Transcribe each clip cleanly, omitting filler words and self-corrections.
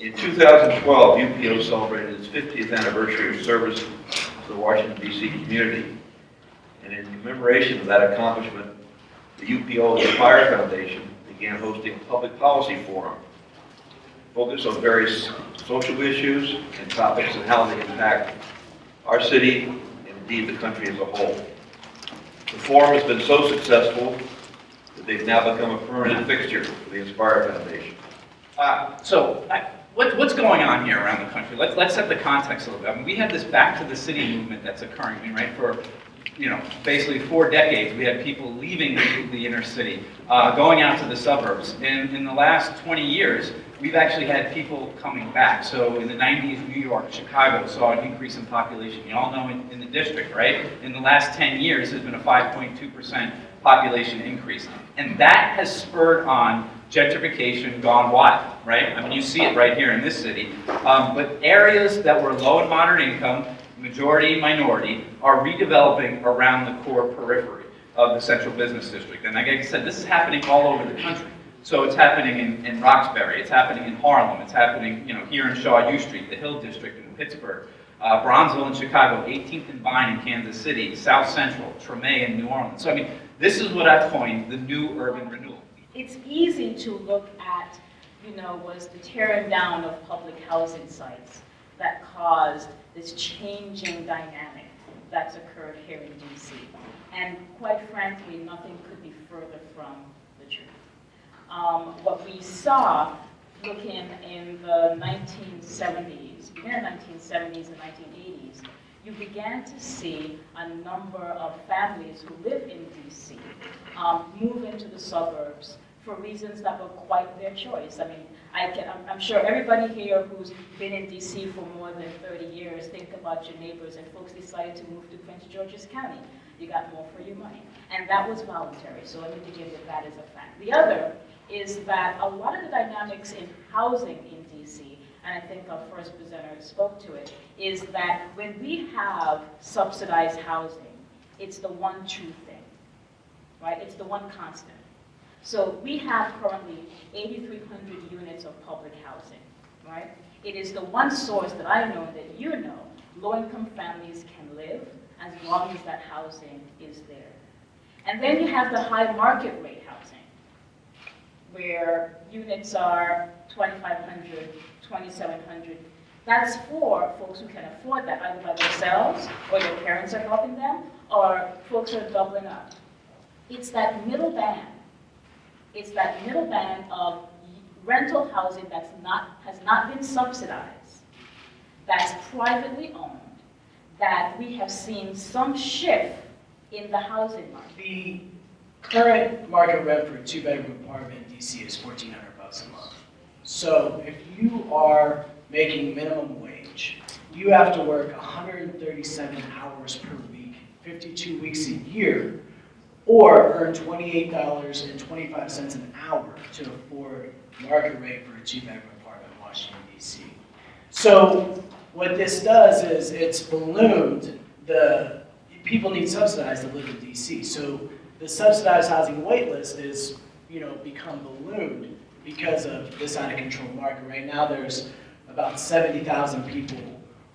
In 2012, UPO celebrated its 50th anniversary of service to the Washington, D.C. community. And in commemoration of that accomplishment, the UPO Inspire Foundation began hosting a public policy forum focused on various social issues and topics and how they impact our city and indeed the country as a whole. The forum has been so successful that they've now become a permanent fixture for the Inspire Foundation. What's going on here around the country? Let's set the context a little bit. I mean, we have this back to the city movement that's occurring, I mean, right? For basically 4 decades, we had people leaving the inner city, going out to the suburbs. And in the last 20 years, we've actually had people coming back. So in the 90s, New York, Chicago saw an increase in population. You all know in the district, right? In the last 10 years, there's been a 5.2% population increase. And that has spurred on gentrification gone wild, right? I mean, you see it right here in this city. But areas that were low and moderate income, majority, minority, are redeveloping around the core periphery of the central business district. And like I said, this is happening all over the country. So it's happening in Roxbury, it's happening in Harlem, it's happening here in Shaw U Street, the Hill District in Pittsburgh, Bronzeville in Chicago, 18th and Vine in Kansas City, South Central, Treme in New Orleans. So I mean, this is what I've coined the new urban renewal. It's easy to look at, was the tearing down of public housing sites that caused this changing dynamic that's occurred here in DC. And quite frankly, nothing could be further from the truth. What we saw looking in the 1970s, beginning of 1970s and 1980s, you began to see a number of families who live in DC move into the suburbs for reasons that were quite their choice. I mean, I'm sure everybody here who's been in DC for more than 30 years, think about your neighbors, and folks decided to move to Prince George's County. You got more for your money. And that was voluntary, so let me begin with that as a fact. The other is that a lot of the dynamics in housing in DC, and I think our first presenter spoke to it, is that when we have subsidized housing, it's the one true thing, right? It's the one constant. So we have currently 8,300 units of public housing, right? It is the one source that I know, that you know, low-income families can live as long as that housing is there. And then you have the high market rate housing, where units are 2,500, 2,700. That's for folks who can afford that, either by themselves, or their parents are helping them, or folks are doubling up. It's that middle band. It's that middle band of rental housing has not been subsidized, that's privately owned, that we have seen some shift in the housing market. The current market rent for a 2-bedroom apartment in DC is $1,400 a month. So if you are making minimum wage, you have to work 137 hours per week, 52 weeks a year, or earn $28.25 an hour to afford market rate for a 2-bedroom apartment in Washington, D.C. So what this does is it's ballooned the people need subsidized to live in D.C. So the subsidized housing wait list is, become ballooned because of this out of control market. Right now there's about 70,000 people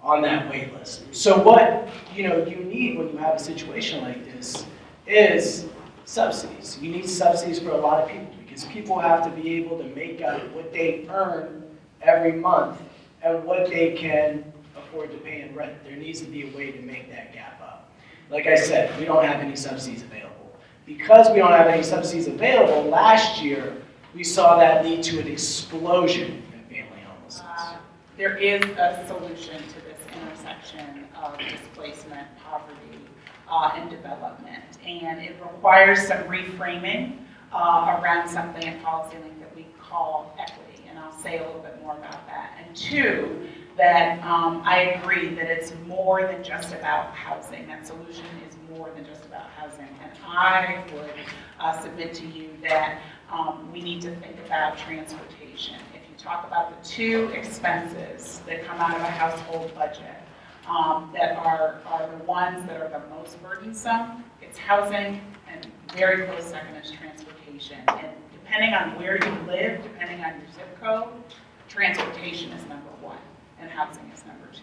on that wait list. So what you need when you have a situation like this is subsidies. You need subsidies for a lot of people because people have to be able to make up what they earn every month and what they can afford to pay in rent. There needs to be a way to make that gap up. Like I said, we don't have any subsidies available. Because we don't have any subsidies available, last year we saw that lead to an explosion in family homelessness. There is a solution to this intersection of displacement, poverty, and development. And it requires some reframing around something in policy link that we call equity. And I'll say a little bit more about that. And two, that I agree that it's more than just about housing. That solution is more than just about housing. And I would submit to you that we need to think about transportation. If you talk about the two expenses that come out of a household budget, that are the ones that are the most burdensome, it's housing, and very close second is transportation. And depending on where you live, depending on your zip code, transportation is number one, and housing is number two.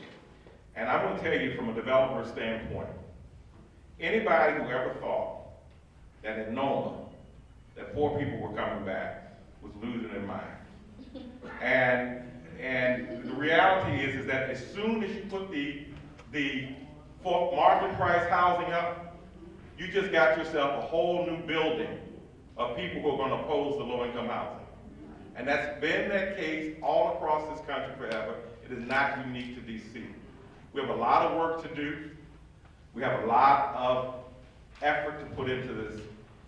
And I'm going to tell you from a developer standpoint, anybody who ever thought that in Noma, that 4 people were coming back was losing their mind. And the reality is that as soon as you put the market price housing up, you just got yourself a whole new building of people who are going to oppose the low-income housing. And that's been that case all across this country forever. It is not unique to DC. We have a lot of work to do. We have a lot of effort to put into this.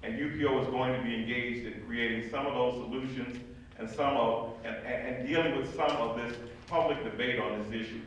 And UPO is going to be engaged in creating some of those solutions and dealing with some of this public debate on this issue.